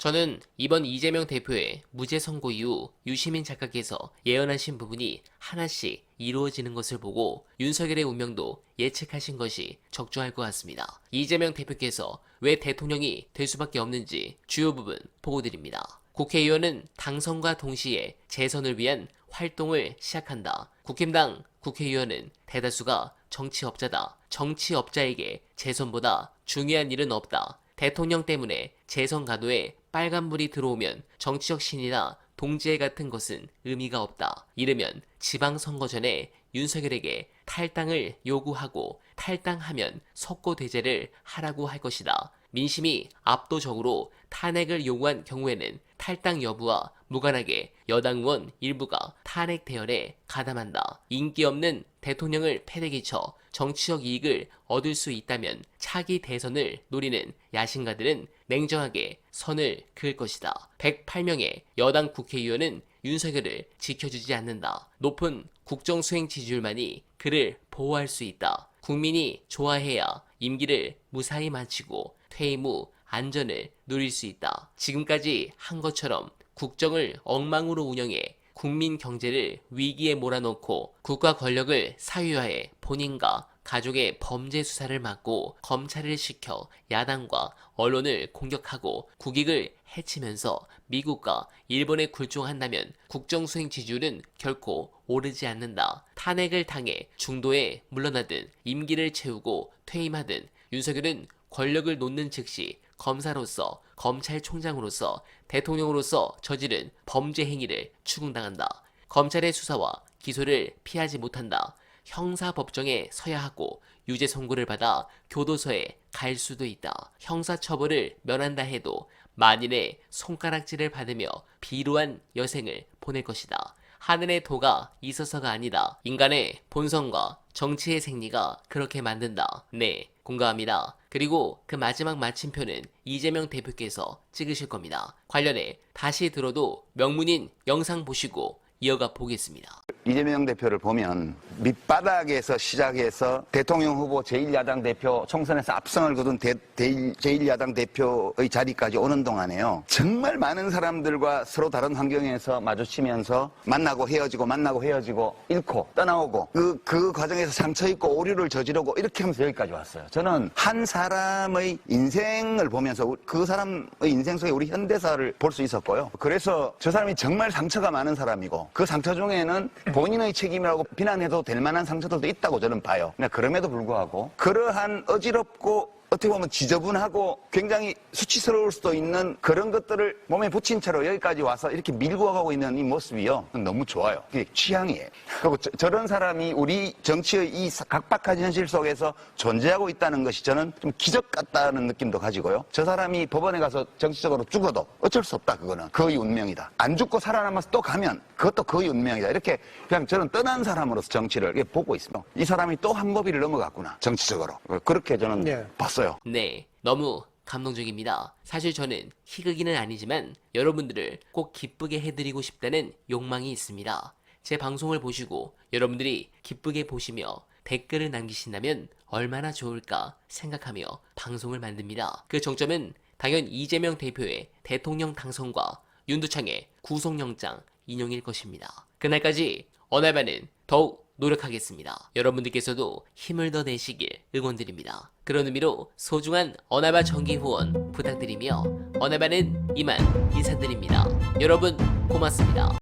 저는 이번 이재명 대표의 무죄 선고 이후 유시민 작가께서 예언하신 부분이 하나씩 이루어지는 것을 보고 윤석열의 운명도 예측하신 것이 적중할 것 같습니다. 이재명 대표께서 왜 대통령이 될 수밖에 없는지 주요 부분 보고 드립니다. 국회의원은 당선과 동시에 재선을 위한 활동을 시작한다. 국힘당 국회의원은 대다수가 정치업자다. 정치업자에게 재선보다 중요한 일은 없다. 대통령 때문에 재선 가도에 빨간불이 들어오면 정치적 신이나 동지애 같은 것은 의미가 없다. 이르면 지방선거 전에 윤석열에게 탈당을 요구하고 탈당하면 석고대죄를 하라고 할 것이다. 민심이 압도적으로 탄핵을 요구한 경우에는 탈당 여부와 무관하게 여당 의원 일부가 탄핵 대열에 가담한다. 인기 없는 대통령을 패대기쳐 정치적 이익을 얻을 수 있다면 차기 대선을 노리는 야심가들은 냉정하게 선을 그을 것이다. 108명의 여당 국회의원은 윤석열을 지켜주지 않는다. 높은 국정수행 지지율만이 그를 보호할 수 있다. 국민이 좋아해야 임기를 무사히 마치고 퇴임 후 안전을 누릴 수 있다. 지금까지 한 것처럼 국정을 엉망으로 운영해 국민 경제를 위기에 몰아넣고 국가 권력을 사유화해 본인과 가족의 범죄 수사를 막고 검찰을 시켜 야당과 언론을 공격하고 국익을 해치면서 미국과 일본에 굴종한다면 국정수행 지지율은 결코 오르지 않는다. 탄핵을 당해 중도에 물러나든 임기를 채우고 퇴임하든 윤석열은 권력을 놓는 즉시 검사로서 검찰총장으로서 대통령으로서 저지른 범죄 행위를 추궁당한다. 검찰의 수사와 기소를 피하지 못한다. 형사법정에 서야 하고 유죄 선고를 받아 교도소에 갈 수도 있다. 형사처벌을 면한다 해도 만인의 손가락질을 받으며 비루한 여생을 보낼 것이다. 하늘의 도가 있어서가 아니다. 인간의 본성과 정치의 생리가 그렇게 만든다. 네, 공감합니다. 그리고 그 마지막 마침표는 이재명 대표께서 찍으실 겁니다. 관련해 다시 들어도 명문인 영상 보시고 이어가 보겠습니다. 이재명 대표를 보면 밑바닥에서 시작해서 대통령 후보 제1야당 대표 총선에서 압승을 거둔 제1야당 대표의 자리까지 오는 동안에요. 정말 많은 사람들과 서로 다른 환경에서 마주치면서 만나고 헤어지고 잃고 떠나오고 그 과정에서 상처 입고 오류를 저지르고 이렇게 하면서 여기까지 왔어요. 저는 한 사람의 인생을 보면서 그 사람의 인생 속에 우리 현대사를 볼 수 있었고요. 그래서 저 사람이 정말 상처가 많은 사람이고 그 상처 중에는 본인의 책임이라고 비난해도 될 만한 상처들도 있다고 저는 봐요. 그럼에도 불구하고 그러한 어지럽고 어떻게 보면 지저분하고 굉장히 수치스러울 수도 있는 그런 것들을 몸에 붙인 채로 여기까지 와서 이렇게 밀고 가고 있는 이 모습이요. 너무 좋아요. 그게 취향이에요. 그리고 저런 사람이 우리 정치의 이 각박한 현실 속에서 존재하고 있다는 것이 저는 좀 기적 같다는 느낌도 가지고요. 저 사람이 법원에 가서 정치적으로 죽어도 어쩔 수 없다. 그거는 그의 운명이다. 안 죽고 살아남아서 또 가면 그것도 그의 운명이다. 이렇게 그냥 저는 떠난 사람으로서 정치를 이렇게 보고 있습니다. 이 사람이 또 한 법위를 넘어갔구나. 정치적으로. 그렇게 저는 봤어요. 네, 너무 감동적입니다. 사실 저는 희극인은 아니지만 여러분들을 꼭 기쁘게 해드리고 싶다는 욕망이 있습니다. 제 방송을 보시고 여러분들이 기쁘게 보시며 댓글을 남기신다면 얼마나 좋을까 생각하며 방송을 만듭니다. 그 정점은 당연 이재명 대표의 대통령 당선과 윤두창의 구속영장 인용일 것입니다. 그날까지 언알바는 더욱 노력하겠습니다. 여러분들께서도 힘을 더 내시길 응원드립니다. 그런 의미로 소중한 언알바 정기 후원 부탁드리며 언알바는 이만 인사드립니다. 여러분 고맙습니다.